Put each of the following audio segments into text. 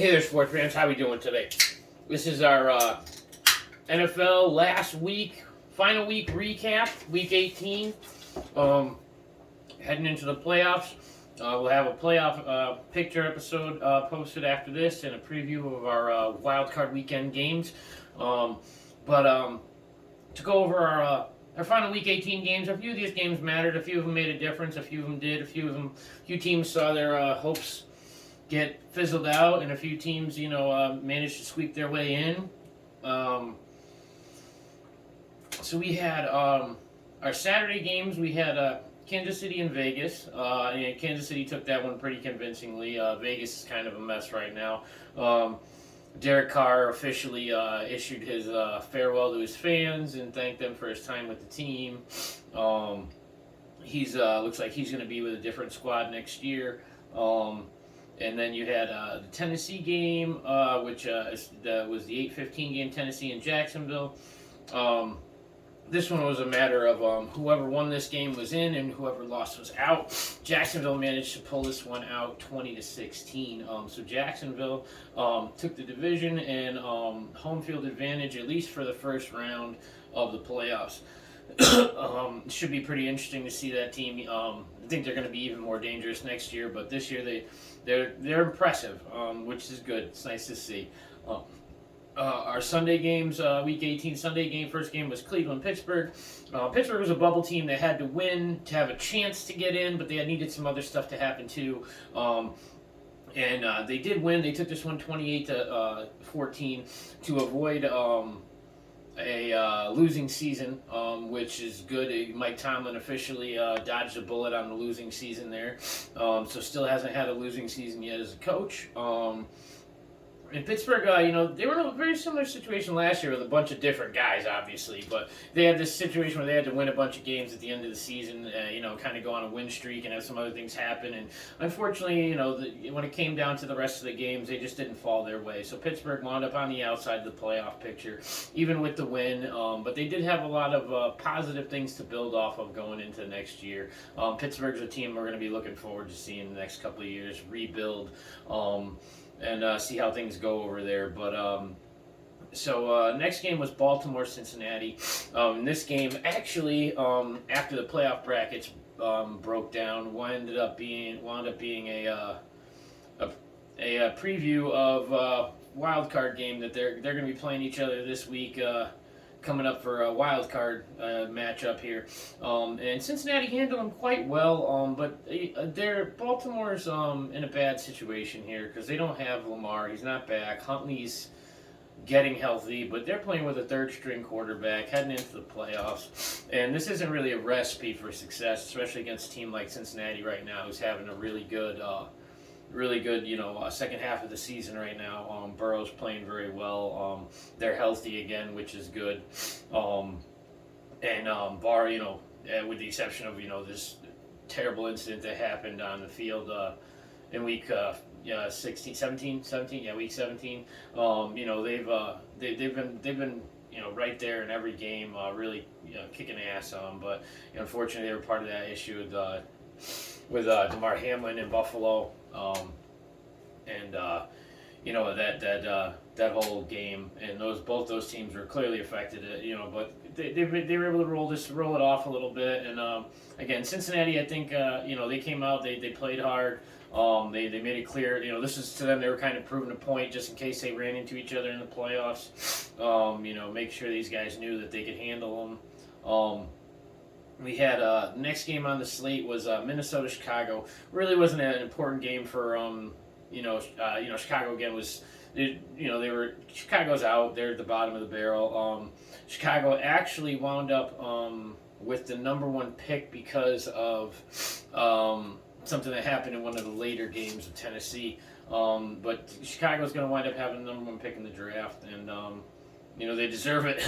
Hey there, sports fans. How we doing today? This is our NFL last week, final week recap, week 18. Heading into the playoffs. We'll have a playoff picture episode posted after this and a preview of our wild card weekend games. But to go over our final week 18 games, a few of these games mattered. A few of them made a difference. A few of them did. A few teams saw their hopes get fizzled out, and a few teams, managed to squeak their way in. So we had our Saturday games. We had Kansas City and Vegas. And Kansas City took that one pretty convincingly. Vegas is kind of a mess right now. Derek Carr officially issued his farewell to his fans and thanked them for his time with the team. He's looks like he's going to be with a different squad next year. And then you had the Tennessee game, which was the 8:15 game, Tennessee and Jacksonville. This one was a matter of whoever won this game was in and whoever lost was out. Jacksonville managed to pull this one out 20-16. So Jacksonville took the division and home field advantage, at least for the first round of the playoffs. Should be pretty interesting to see that team. I think they're going to be even more dangerous next year, but this year they're impressive, which is good. It's nice to see. Our Sunday games, Week 18 Sunday game, first game was Cleveland-Pittsburgh. Pittsburgh was a bubble team that had to win to have a chance to get in, but they had needed some other stuff to happen too. And they did win. They took this one 28-14 to avoid a losing season, which is good. Mike Tomlin officially dodged a bullet on the losing season there. So still hasn't had a losing season yet as a coach. In Pittsburgh, they were in a very similar situation last year with a bunch of different guys, obviously, but they had this situation where they had to win a bunch of games at the end of the season, kind of go on a win streak and have some other things happen. And unfortunately, when it came down to the rest of the games, they just didn't fall their way. So Pittsburgh wound up on the outside of the playoff picture, even with the win. But they did have a lot of positive things to build off of going into next year. Pittsburgh's a team we're going to be looking forward to seeing in the next couple of years rebuild. And see how things go over there. But so next game was Baltimore-Cincinnati. This game actually, after the playoff brackets broke down, wound up being a preview of wild card game that they're going to be playing each other this week. Coming up for a wild card matchup here, and Cincinnati handled them quite well. But Baltimore's in a bad situation here because they don't have Lamar. He's not back. Huntley's getting healthy, but they're playing with a third-string quarterback heading into the playoffs. And this isn't really a recipe for success, especially against a team like Cincinnati right now, who's having a really good, second half of the season right now. Burrow's playing very well. They're healthy again, which is good. Bar, with the exception of, this terrible incident that happened on the field in week 17, week 17. They've been right there in every game, really kicking ass. But unfortunately, they were part of that issue with DeMar Hamlin in Buffalo. That whole game, and both those teams were clearly affected. But they were able to roll it off a little bit. And again, Cincinnati, I think they came out, they played hard. They made it clear. This is to them. They were kind of proving a point just in case they ran into each other in the playoffs. Make sure these guys knew that they could handle them. We had next game on the slate was Minnesota-Chicago. Really wasn't an important game for Chicago again was Chicago's out. They're at the bottom of the barrel. Chicago actually wound up with the number one pick because of something that happened in one of the later games of Tennessee. But Chicago's going to wind up having the number one pick in the draft, and they deserve it.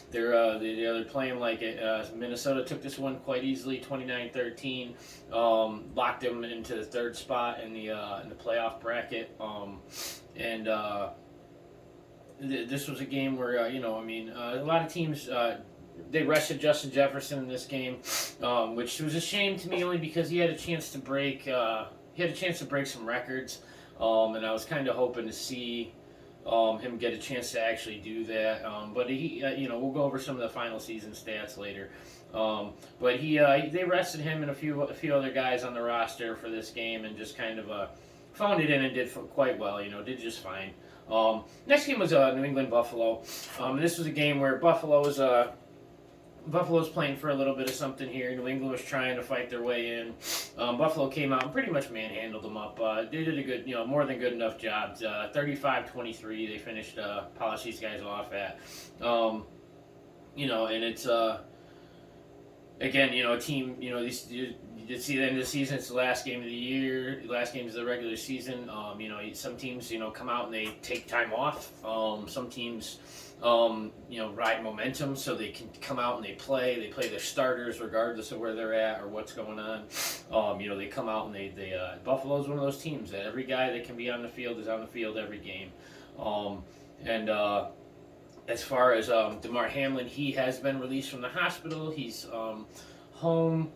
They're playing like it. Minnesota took this one quite easily, 29-13. Locked them into the third spot in the playoff bracket. This was a game where a lot of teams. They rested Justin Jefferson in this game, which was a shame to me only because he had a chance to break some records. and I was kind of hoping to see him get a chance to actually do that. But he, we'll go over some of the final season stats later. But they rested him and a few other guys on the roster for this game, and just kind of phoned it in and did quite well. Did just fine. Next game was New England Buffalo. This was a game where Buffalo's playing for a little bit of something here. New England was trying to fight their way in. Buffalo came out and pretty much manhandled them up. They did a good, more than good enough job. 35-23, they finished, polished these guys off at. And it's, again, a team, you see the end of the season, it's the last game of the year, last game of the regular season. Some teams, come out and they take time off. Some teams, ride momentum so they can come out and they play their starters regardless of where they're at or what's going on. They come out and they Buffalo's one of those teams that every guy that can be on the field is on the field every game. As far as DeMar Hamlin, he has been released from the hospital. He's home.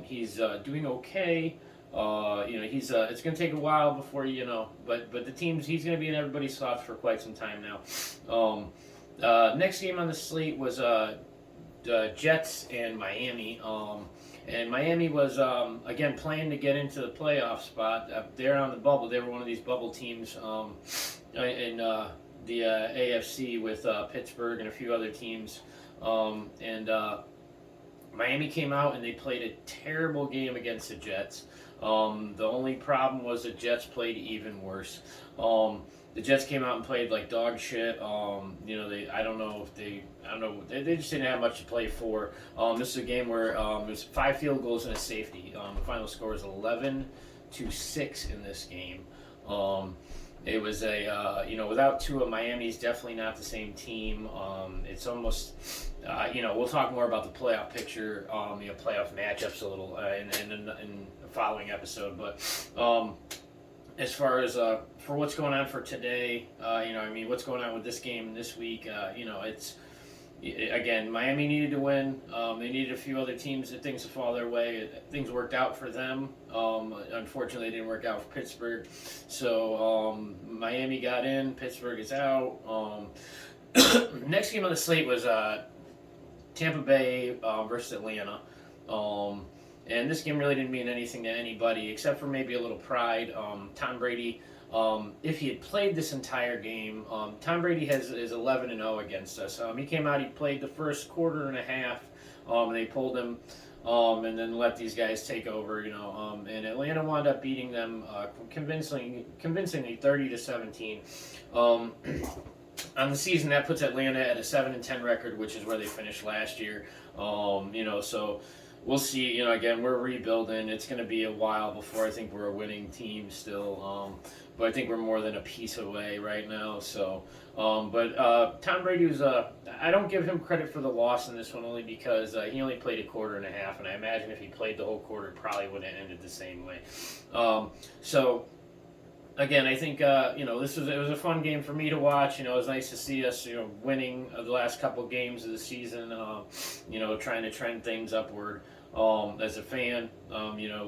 He's doing okay. He's it's going to take a while before but the teams, he's going to be in everybody's thoughts for quite some time now. Next game on the slate was the Jets and Miami. And Miami was again playing to get into the playoff spot. They're on the bubble. They were one of these bubble teams in the AFC with Pittsburgh and a few other teams. Miami came out and they played a terrible game against the Jets. The only problem was the Jets played even worse. The Jets came out and played like dog shit. They just didn't have much to play for. This is a game where there's 5 field goals and a safety. The final score is 11-6 in this game. It was without Tua, Miami's definitely not the same team. It's almost, we'll talk more about the playoff picture, playoff matchups a little in the following episode. But as far as for what's going on for today, what's going on with this game this week, again, Miami needed to win. They needed a few other teams that things to fall their way. Things worked out for them. Unfortunately, it didn't work out for Pittsburgh. So Miami got in. Pittsburgh is out. Next game on the slate was Tampa Bay versus Atlanta. And this game really didn't mean anything to anybody except for maybe a little pride. Tom Brady, if he had played this entire game, Tom Brady is 11-0 against us. He came out, he played the first quarter and a half, and they pulled him, and then let these guys take over. And Atlanta wound up beating them convincingly 30-17. On the season, that puts Atlanta at a 7-10 record, which is where they finished last year. So we'll see. Again, we're rebuilding. It's going to be a while before I think we're a winning team still. But I think we're more than a piece away right now. So, Tom Brady was I don't give him credit for the loss in this one only because he only played a quarter and a half, and I imagine if he played the whole quarter, it probably would have ended the same way. Again, I think it was a fun game for me to watch. It was nice to see us winning the last couple games of the season. Trying to trend things upward. As a fan,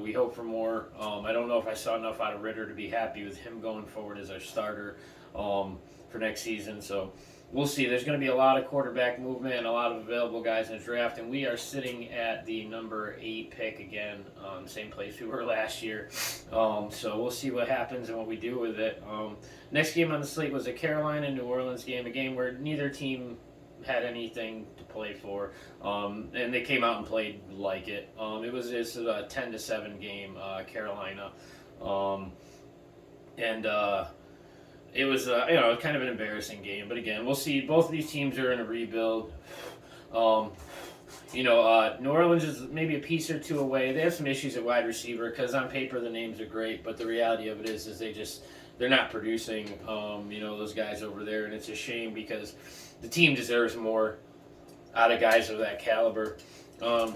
we hope for more. I don't know if I saw enough out of Ritter to be happy with him going forward as our starter for next season. So we'll see. There's going to be a lot of quarterback movement and a lot of available guys in the draft, and we are sitting at the number 8 pick again, same place we were last year. So we'll see what happens and what we do with it. Next game on the slate was a Carolina-New Orleans game, a game where neither team had anything to play for, and they came out and played like it. It was a 10-7 game, Carolina, it was kind of an embarrassing game. But again, we'll see. Both of these teams are in a rebuild. New Orleans is maybe a piece or two away. They have some issues at wide receiver because on paper the names are great, but the reality of it is they're not producing. Those guys over there, and it's a shame because the team deserves more out of guys of that caliber. Our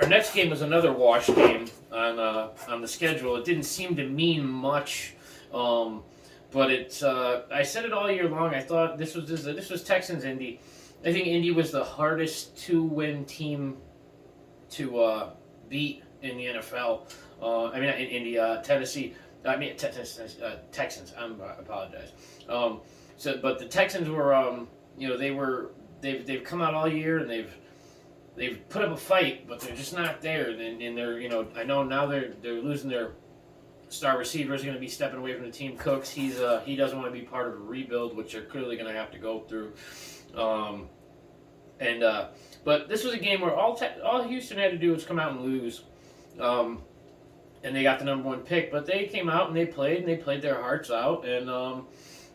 next game was another wash game on the schedule. It didn't seem to mean much, but it's. I said it all year long. I thought this was Texans Indy. I think Indy was the hardest to-win team to beat in the NFL. Not in Indy, Tennessee. I mean Texans. I apologize. But the Texans were, they've come out all year and they've put up a fight, but they're just not there. And they're, I know now they're losing their star receiver is going to be stepping away from the team. Cooks, he doesn't want to be part of a rebuild, which they're clearly going to have to go through. But this was a game where all Houston had to do was come out and lose, and they got the number one pick. But they came out and they played their hearts out, and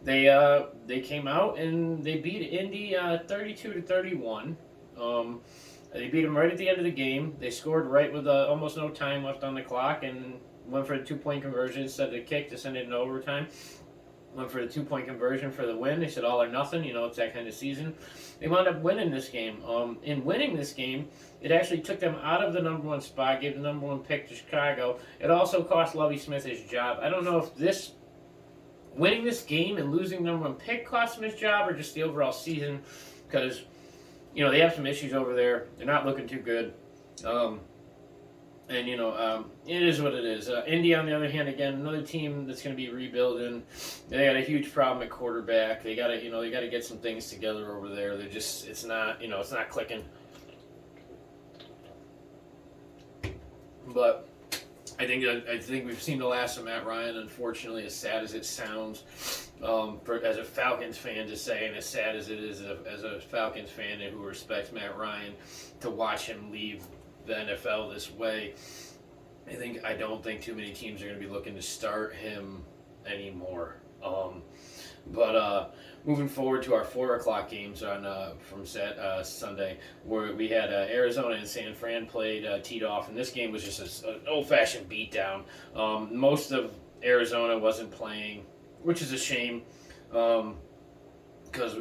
they came out and they beat Indy 32-31. They beat them right at the end of the game. They scored right with almost no time left on the clock and went for the 2-point conversion instead of the kick to send it into overtime. Went for the 2-point conversion for the win. They said all or nothing. It's that kind of season. They wound up winning this game. In winning this game, it actually took them out of the number one spot, gave the number one pick to Chicago. It also cost Lovie Smith his job. I don't know if winning this game and losing the number one pick cost him his job or just the overall season, because they have some issues over there. They're not looking too good. It is what it is. Indy, on the other hand, again, another team that's going to be rebuilding. They got a huge problem at quarterback. They got to get some things together over there. It's not clicking. But I think we've seen the last of Matt Ryan. Unfortunately, as sad as it sounds, as a Falcons fan to say, and as sad as it is as a Falcons fan who respects Matt Ryan, to watch him leave the NFL this way, I don't think too many teams are going to be looking to start him anymore. Moving forward to our 4:00 games from Sunday, where we had Arizona and San Fran teed off, and this game was just an old-fashioned beatdown. Most of Arizona wasn't playing, which is a shame, because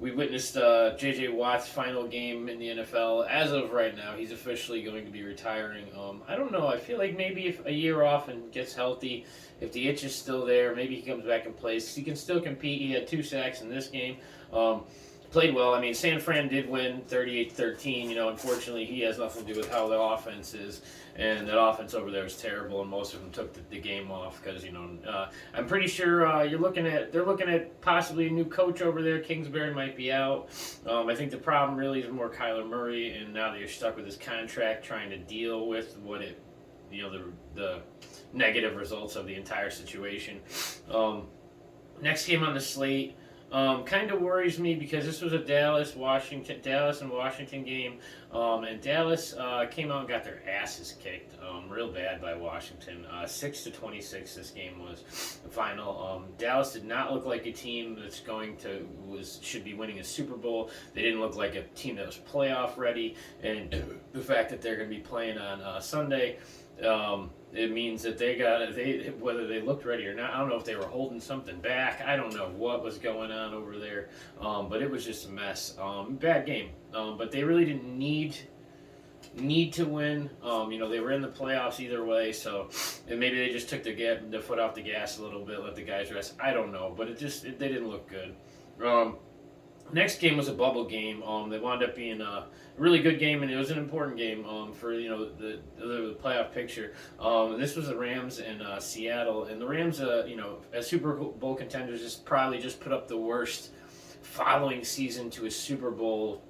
we witnessed J.J. Watt's final game in the NFL. As of right now, he's officially going to be retiring. I don't know. I feel like maybe if a year off and gets healthy, if the itch is still there, maybe he comes back and plays. He can still compete. He had 2 sacks in this game. Played well. I mean, San Fran did win 38-13. Unfortunately, he has nothing to do with how the offense is. And that offense over there is terrible, and most of them took the game off because, I'm pretty sure they're looking at possibly a new coach over there. Kingsbury might be out. I think the problem really is more Kyler Murray, and now that you're stuck with his contract, trying to deal with the negative results of the entire situation. Next game on the slate. Kind of worries me because this was a Dallas and Washington game, and Dallas came out and got their asses kicked real bad by Washington. 6-26 this game was the final. Dallas did not look like a team that's should be winning a Super Bowl. They didn't look like a team that was playoff ready, and the fact that they're going to be playing on Sunday. It means that whether they looked ready or not. I don't know if they were holding something back. I don't know what was going on over there, but it was just a mess. Bad game, but they really didn't need to win. They were in the playoffs either way, so and maybe they just took the foot off the gas a little bit, let the guys rest. I don't know, but they didn't look good. Next game was a bubble game. They wound up being a really good game, and it was an important game for the playoff picture. This was the Rams and Seattle, and the Rams, as Super Bowl contenders, just probably just put up the worst following season to a Super Bowl.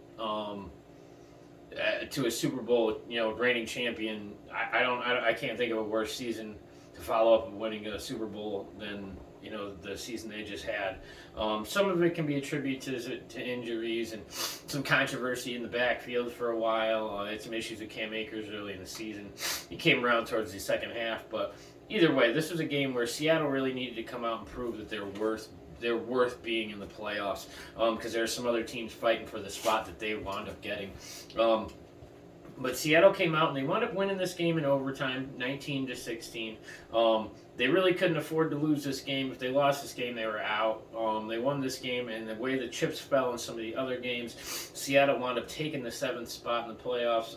Reigning champion. I can't think of a worse season to follow up with winning a Super Bowl than the season they just had. Some of it can be attributed to injuries and some controversy in the backfield for a while. Had some issues with Cam Akers early in the season. He came around towards the second half, but either way, this was a game where Seattle really needed to come out and prove that they're worth being in the playoffs, because there are some other teams fighting for the spot that they wound up getting. But Seattle came out and they wound up winning this game in overtime, 19-16. They really couldn't afford to lose this game. If they lost this game, they were out. They won this game, and the way the chips fell in some of the other games, Seattle wound up taking the 7th spot in the playoffs.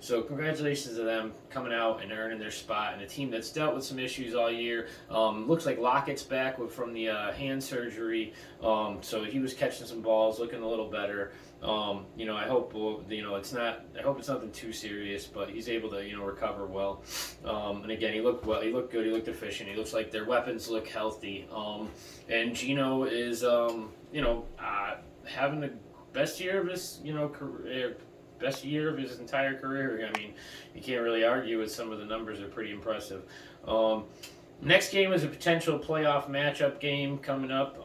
So congratulations to them coming out and earning their spot. And a team that's dealt with some issues all year. Looks like Lockett's back from the hand surgery, so he was catching some balls, looking a little better. I hope it's not. I hope it's nothing too serious, but he's able to recover well. And again, he looked well. He looked good. He looked efficient. He looks like their weapons look healthy. And Gino is having the best year of his career. Best year of his entire career. I mean, you can't really argue with some of the numbers. Are pretty impressive. Next game is a potential playoff matchup game coming up.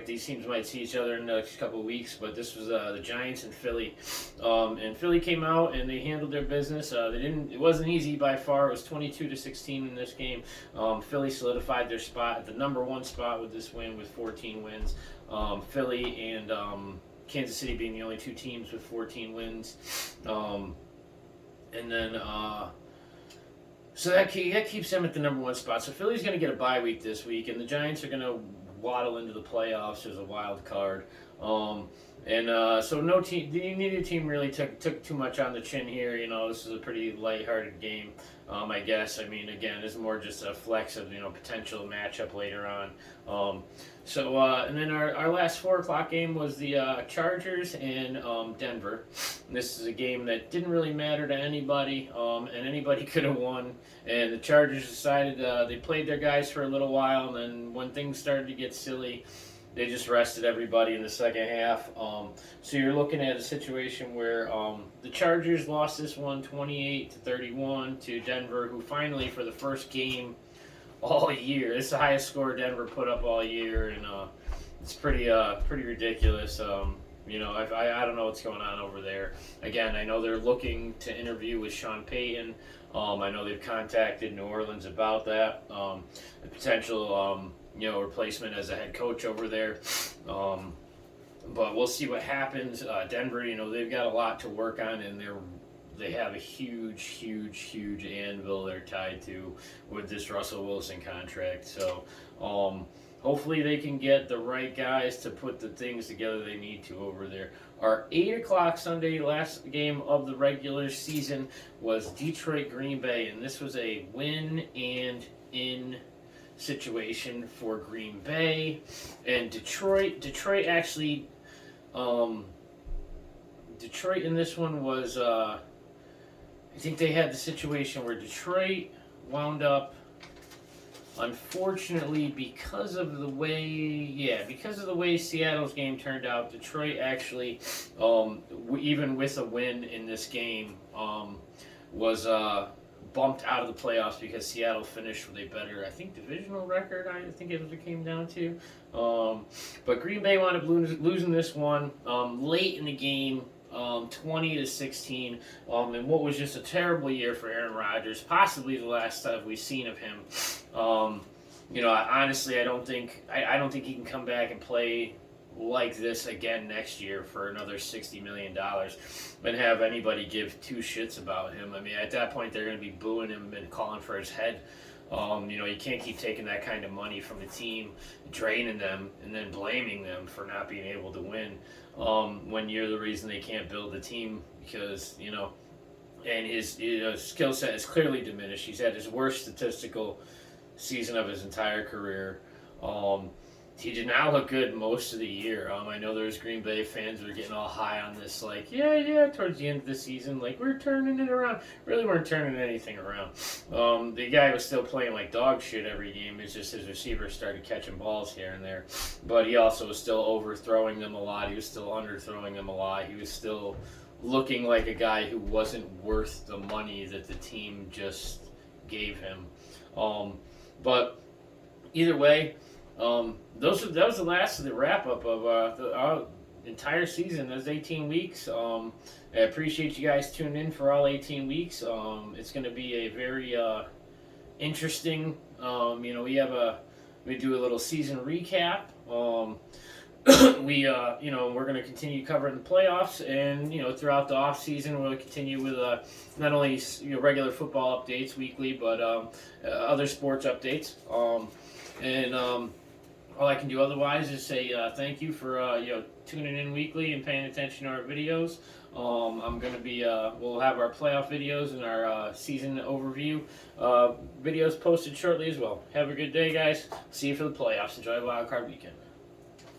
These teams might see each other in the next couple of weeks, but this was the Giants and Philly, and Philly came out and they handled their business. They didn't. It wasn't easy by far. It was 22-16 in this game. Philly solidified their spot at the number one spot with this win with 14 wins. Philly and Kansas City being the only two teams with 14 wins, and then. So that keeps them at the number one spot. So Philly's going to get a bye week this week, and the Giants are going to waddle into the playoffs as a wild card. So no team, neither team really took too much on the chin here. This is a pretty lighthearted game, I guess. I mean, again, it's more just a flex of potential matchup later on. And then our last 4 o'clock game was the Chargers and Denver. And this is a game that didn't really matter to anybody, and anybody could have won. And the Chargers decided they played their guys for a little while, and then when things started to get silly, they just rested everybody in the second half. So you're looking at a situation where the Chargers lost this one 28-31 to Denver, who finally, for the first game all year, it's the highest score Denver put up all year, and it's pretty ridiculous. I don't know what's going on over there. Again, I know they're looking to interview with Sean Payton. I know they've contacted New Orleans about that, the potential replacement as a head coach over there. But we'll see what happens. Denver, they've got a lot to work on, and they have a huge anvil they're tied to with this Russell Wilson contract. So hopefully they can get the right guys to put the things together they need to over there. Our 8 o'clock Sunday last game of the regular season was Detroit Green Bay, and this was a win and in situation for Green Bay. And Detroit actually Detroit in this one was I think they had the situation where Detroit wound up, unfortunately, because of the way Seattle's game turned out, Detroit actually, even with a win in this game, was bumped out of the playoffs because Seattle finished with a better, I think, divisional record. I think it came down to. But Green Bay wound up losing this one late in the game. 20-16, and what was just a terrible year for Aaron Rodgers, possibly the last time we've seen of him. Honestly, I don't think he can come back and play like this again next year for another $60 million and have anybody give two shits about him. I mean, at that point, they're going to be booing him and calling for his head. You can't keep taking that kind of money from the team, draining them, and then blaming them for not being able to win when you're the reason they can't build the team because, and his skill set is clearly diminished. He's had his worst statistical season of his entire career. He did not look good most of the year. I know there's Green Bay fans who are getting all high on this, like, towards the end of the season, like, we're turning it around. Really weren't turning anything around. The guy was still playing like dog shit every game. It's just his receivers started catching balls here and there. But he also was still overthrowing them a lot. He was still underthrowing them a lot. He was still looking like a guy who wasn't worth the money that the team just gave him. But either way, that was the last of the wrap up of our entire season. Those 18 weeks. I appreciate you guys tuning in for all 18 weeks. It's going to be a very interesting. We do a little season recap. We're going to continue covering the playoffs, and throughout the off season, we'll continue with not only regular football updates weekly, but other sports updates. All I can do otherwise is say thank you for tuning in weekly and paying attention to our videos. I'm going to be we'll have our playoff videos and our season overview videos posted shortly as well. Have a good day, guys. See you for the playoffs. Enjoy Wild Card Weekend.